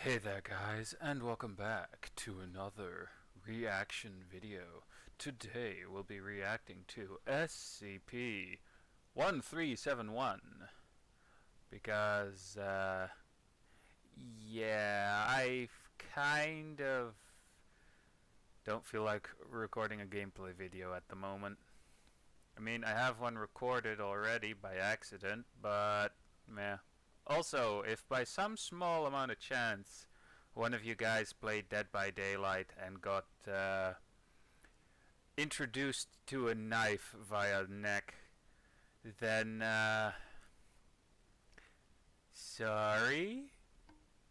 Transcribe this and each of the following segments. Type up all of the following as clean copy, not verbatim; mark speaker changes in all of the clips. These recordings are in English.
Speaker 1: Hey there guys, and welcome back to another reaction video. Today we'll be reacting to SCP-1371 because, yeah, I kind of don't feel like recording a gameplay video at the moment. I mean, I have one recorded already by accident, but meh. Also, if by some small amount of chance one of you guys played Dead by Daylight and got introduced to a knife via neck, then sorry.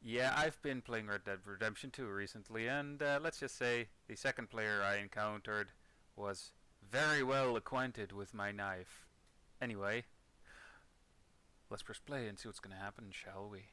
Speaker 1: Yeah, I've been playing Red Dead Redemption 2 recently, and let's just say the second player I encountered was very well acquainted with my knife. Anyway, let's press play and see what's gonna happen, shall we?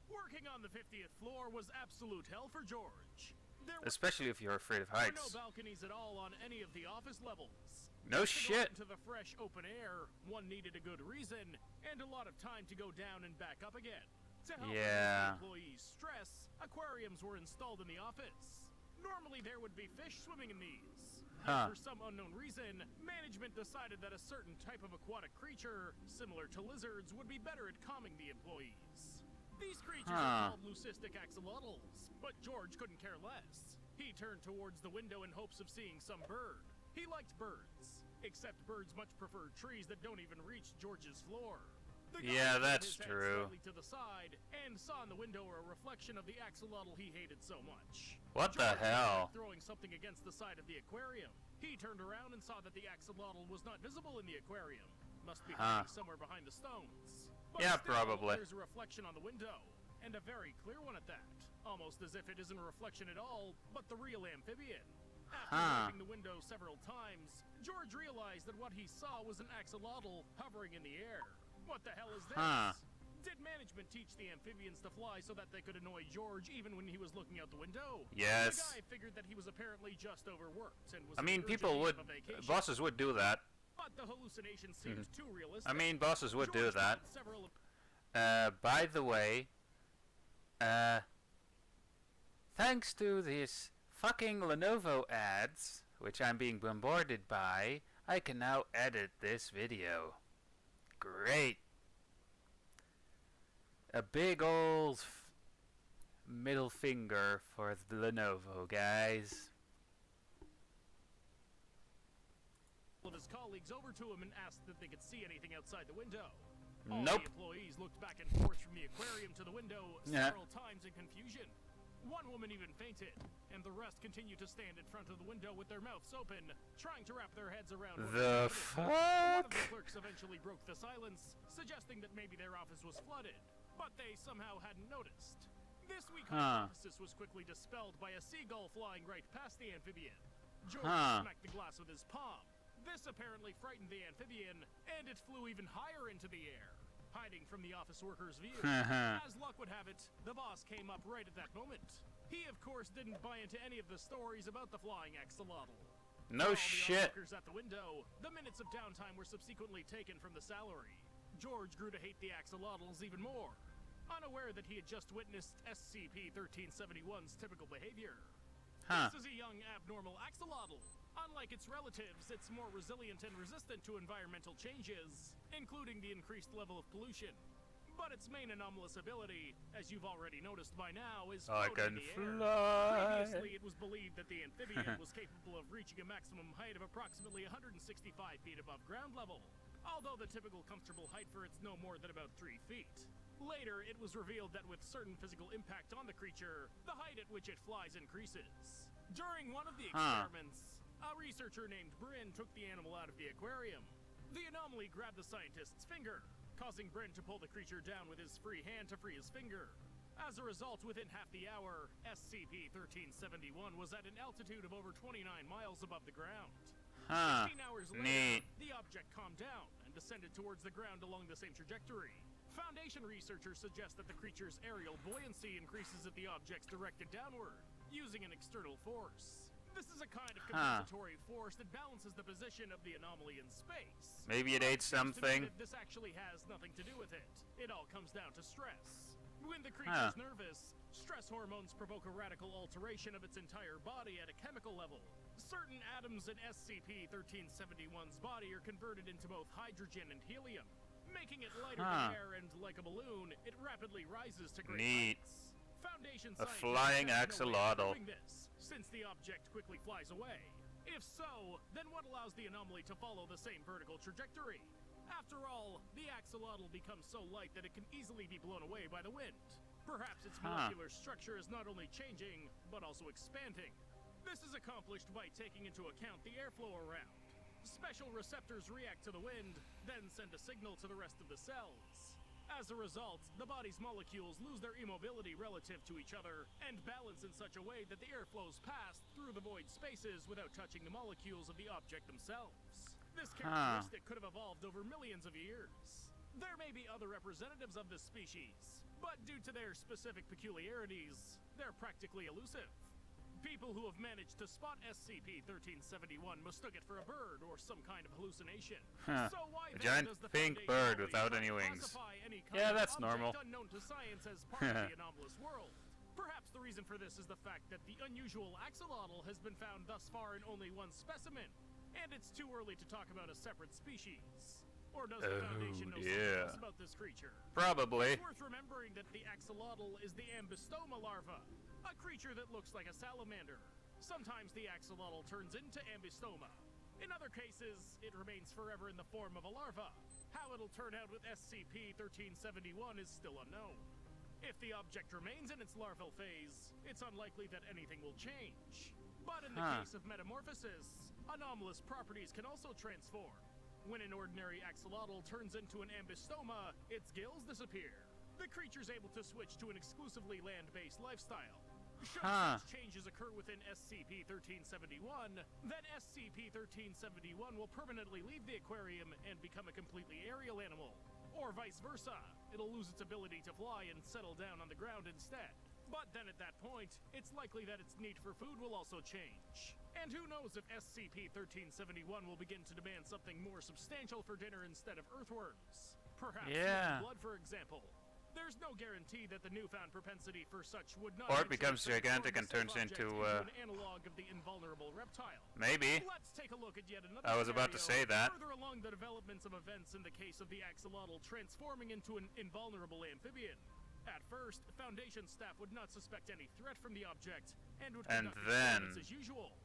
Speaker 2: Working on the 50th floor was absolute hell for George.
Speaker 1: Especially if you're afraid of
Speaker 2: There were no
Speaker 1: heights.
Speaker 2: balconies at all on any of the office levels.
Speaker 1: No
Speaker 2: To go out
Speaker 1: shit!
Speaker 2: into the fresh open air, one needed a good reason and a lot of time to go down and back up again. To help reduce the employees' stress, aquariums were installed in the office. Normally there would be fish swimming in these. But for some unknown reason, management decided that a certain type of aquatic creature, similar to lizards, would be better at calming the employees. These creatures are called leucistic axolotls, but George couldn't care less. He turned towards the window in hopes of seeing some bird. He liked birds, except birds much prefer trees that don't even reach George's floor.
Speaker 1: Yeah, that's
Speaker 2: his head
Speaker 1: true.
Speaker 2: slightly to the side and saw in the window a reflection of the axolotl he hated so much.
Speaker 1: What the
Speaker 2: George
Speaker 1: hell?
Speaker 2: was throwing something against the side of the aquarium. He turned around and saw that the axolotl was not visible in the aquarium. Must be hiding somewhere behind the stones. But
Speaker 1: Yeah,
Speaker 2: still,
Speaker 1: probably.
Speaker 2: There's a reflection on the window, and a very clear one at that. Almost as if it isn't a reflection at all, but the real amphibian. After wiping the window several times, George realized that what he saw was an axolotl hovering in the air. What the hell is this? Did management teach the amphibians to fly so that they could annoy George even when he was looking out the window?
Speaker 1: Yes.
Speaker 2: The guy figured that he was apparently just overworked and was
Speaker 1: I mean, people would, bosses would do that.
Speaker 2: But the hallucination seems too realistic.
Speaker 1: I mean, bosses would do
Speaker 2: George
Speaker 1: that.
Speaker 2: got several
Speaker 1: By the way, thanks to these fucking Lenovo ads, which I'm being bombarded by, I can now edit this video. Great. A big old middle finger for the Lenovo, guys.
Speaker 2: of his colleagues over to him and asked if they could see anything outside the window.
Speaker 1: Nope.
Speaker 2: All the employees looked back and forth from the aquarium to the window several times in confusion. One woman even fainted, and the rest continued to stand in front of the window with their mouths open, trying to wrap their heads around what
Speaker 1: the
Speaker 2: fuck? One of the
Speaker 1: fuck?
Speaker 2: clerks eventually broke the silence, suggesting that maybe their office was flooded, but they somehow hadn't noticed. This weak hypothesis was quickly dispelled by a seagull flying right past the amphibian. George smacked the glass with his palm. This apparently frightened the amphibian, and it flew even higher into the air, hiding from the office workers' view. As luck would have it, the boss came up right at that moment. He, of course, didn't buy into any of the stories about the flying axolotl.
Speaker 1: No
Speaker 2: All
Speaker 1: shit.
Speaker 2: the workers at the window, the minutes of downtime were subsequently taken from the salary. George grew to hate the axolotls even more, unaware that he had just witnessed SCP-1371's typical behavior. This is a young abnormal axolotl. Unlike its relatives, it's more resilient and resistant to environmental changes, including the increased level of pollution. But its main anomalous ability, as you've already noticed by now, is
Speaker 1: I
Speaker 2: floating in
Speaker 1: can
Speaker 2: the air.
Speaker 1: fly.
Speaker 2: Previously, it was believed that the amphibian was capable of reaching a maximum height of approximately 165 feet above ground level, although the typical comfortable height for it's no more than about 3 feet. Later, it was revealed that with certain physical impact on the creature, the height at which it flies increases. During one of the experiments, a researcher named Bryn took the animal out of the aquarium. The anomaly grabbed the scientist's finger, causing Bryn to pull the creature down with his free hand to free his finger. As a result, within half the hour, SCP-1371 was at an altitude of over 29 miles above the ground. 15 hours later, the object calmed down and descended towards the ground along the same trajectory. Foundation researchers suggest that the creature's aerial buoyancy increases if the object's directed downward, using an external force. This is a kind of compensatory force that balances the position of the anomaly in space.
Speaker 1: Maybe it ate something.
Speaker 2: This actually has nothing to do with it. It all comes down to stress. When the creature's nervous, stress hormones provoke a radical alteration of its entire body at a chemical level. Certain atoms in SCP-1371's body are converted into both hydrogen and helium, making it lighter than air, and like a balloon, it rapidly rises to great heights. Foundation
Speaker 1: a flying axolotl.
Speaker 2: This, since the object quickly flies away. If so, then what allows the anomaly to follow the same vertical trajectory? After all, the axolotl becomes so light that it can easily be blown away by the wind. Perhaps its molecular structure is not only changing, but also expanding. This is accomplished by taking into account the airflow around. Special receptors react to the wind, then send a signal to the rest of the cells. As a result, the body's molecules lose their immobility relative to each other and balance in such a way that the air flows past through the void spaces without touching the molecules of the object themselves. This characteristic could have evolved over millions of years. There may be other representatives of this species, but due to their specific peculiarities, they're practically elusive. People who have managed to spot SCP-1371 mistook it for a bird or some kind of hallucination. So why
Speaker 1: a giant
Speaker 2: does the
Speaker 1: pink
Speaker 2: Foundation
Speaker 1: bird
Speaker 2: always
Speaker 1: without any wings.
Speaker 2: any kind
Speaker 1: Yeah,
Speaker 2: of
Speaker 1: that's
Speaker 2: object
Speaker 1: normal.
Speaker 2: unknown to science as part of the anomalous world? Perhaps the reason for this is the fact that the unusual axolotl has been found thus far in only one specimen, and it's too early to talk about a separate species. Or does the Foundation know something else about this creature?
Speaker 1: Probably.
Speaker 2: It's worth remembering that the axolotl is the ambystoma larva, a creature that looks like a salamander. Sometimes the axolotl turns into ambystoma. In other cases, it remains forever in the form of a larva. How it'll turn out with SCP-1371 is still unknown. If the object remains in its larval phase, it's unlikely that anything will change. But in the case of metamorphosis, anomalous properties can also transform. When an ordinary axolotl turns into an ambystoma, its gills disappear. The creature's able to switch to an exclusively land-based lifestyle. Should such changes occur within SCP-1371, then SCP-1371 will permanently leave the aquarium and become a completely aerial animal. Or vice versa, it'll lose its ability to fly and settle down on the ground instead. But then at that point, it's likely that its need for food will also change. And who knows if SCP-1371 will begin to demand something more substantial for dinner instead of earthworms. Perhaps human blood, for example. There's no guarantee that the newfound propensity for such would not...
Speaker 1: Or it becomes gigantic and turns into
Speaker 2: an analog of the invulnerable reptile.
Speaker 1: Maybe.
Speaker 2: Let's take a look at yet another
Speaker 1: I was about to say that.
Speaker 2: Further along the developments of events in the case of the axolotl transforming into an invulnerable amphibian. At first, Foundation staff would not suspect any threat from the object and would conduct experiments as usual.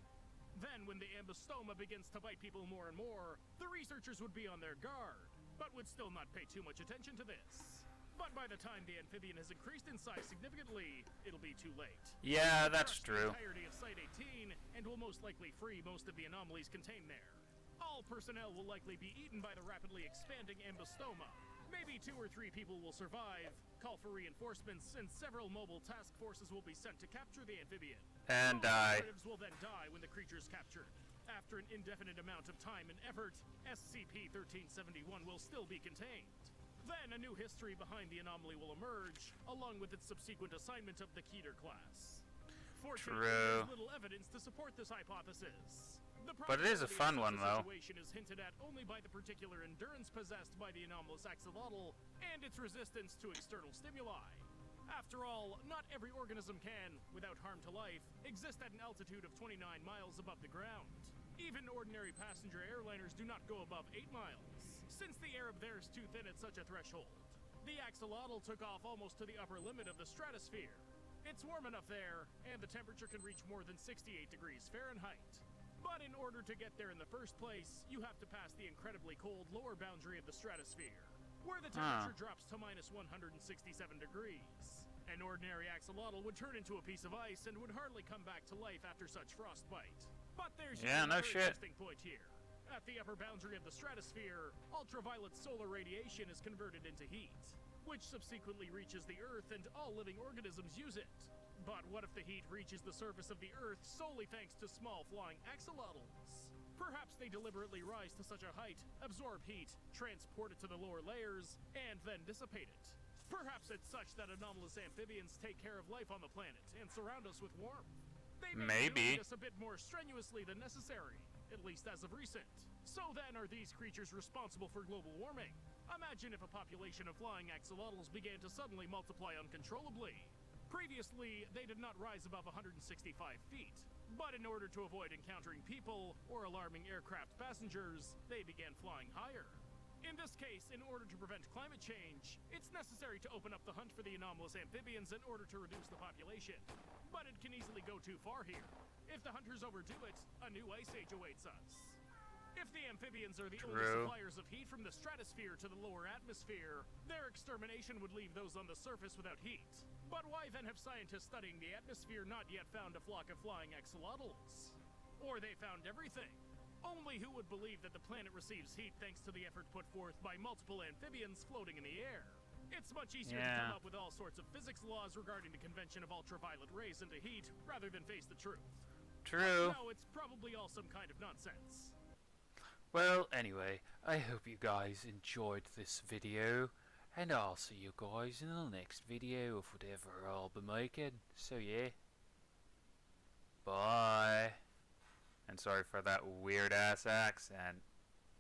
Speaker 2: Then, when the ambystoma begins to bite people more and more, the researchers would be on their guard, but would still not pay too much attention to this. But by the time the amphibian has increased in size significantly, it'll be too late.
Speaker 1: Yeah, that's true.
Speaker 2: The entirety of Site-18 and will most likely free most of the anomalies contained there. All personnel will likely be eaten by the rapidly expanding ambystoma. Maybe 2 or 3 people will survive, call for reinforcements, and several mobile task forces will be sent to capture the amphibian.
Speaker 1: And die.
Speaker 2: Operatives will then die when the creature is captured. After an indefinite amount of time and effort, SCP-1371 will still be contained. Then a new history behind the anomaly will emerge, along with its subsequent assignment of the Keter class. Fortunately, there's little evidence to support this hypothesis.
Speaker 1: But it is a fun one, though.
Speaker 2: The situation is hinted at only by the particular endurance possessed by the anomalous axolotl and its resistance to external stimuli. After all, not every organism can, without harm to life, exist at an altitude of 29 miles above the ground. Even ordinary passenger airliners do not go above 8 miles, since the air up there is too thin at such a threshold. The axolotl took off almost to the upper limit of the stratosphere. It's warm enough there, and the temperature can reach more than 68 degrees Fahrenheit. But in order to get there in the first place, you have to pass the incredibly cold lower boundary of the stratosphere, where the temperature drops to minus 167 degrees. An ordinary axolotl would turn into a piece of ice and would hardly come back to life after such frostbite. But there's another interesting point here. At the upper boundary of the stratosphere, ultraviolet solar radiation is converted into heat, which subsequently reaches the Earth and all living organisms use it. But what if the heat reaches the surface of the Earth solely thanks to small flying axolotls? Perhaps they deliberately rise to such a height, absorb heat, transport it to the lower layers, and then dissipate it. Perhaps it's such that anomalous amphibians take care of life on the planet and surround us with warmth. They may be
Speaker 1: Maybe.
Speaker 2: doing this a bit more strenuously than necessary, at least as of recent. So then, are these creatures responsible for global warming? Imagine if a population of flying axolotls began to suddenly multiply uncontrollably. Previously, they did not rise above 165 feet, but in order to avoid encountering people or alarming aircraft passengers, they began flying higher. In this case, in order to prevent climate change, it's necessary to open up the hunt for the anomalous amphibians in order to reduce the population. But it can easily go too far here. If the hunters overdo it, a new ice age awaits us. If the amphibians are the only suppliers of heat from the stratosphere to the lower atmosphere, their extermination would leave those on the surface without heat. But why then have scientists studying the atmosphere not yet found a flock of flying axolotls? Or they found everything? Only who would believe that the planet receives heat thanks to the effort put forth by multiple amphibians floating in the air? It's much easier to come up with all sorts of physics laws regarding the convention of ultraviolet rays into heat rather than face the truth.
Speaker 1: True.
Speaker 2: But no, it's probably all some kind of nonsense.
Speaker 1: Well, anyway, I hope you guys enjoyed this video, and I'll see you guys in the next video of whatever I'll be making. So yeah, bye. And sorry for that weird ass accent,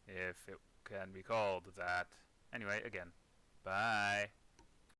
Speaker 1: if it can be called that. Anyway, again, bye.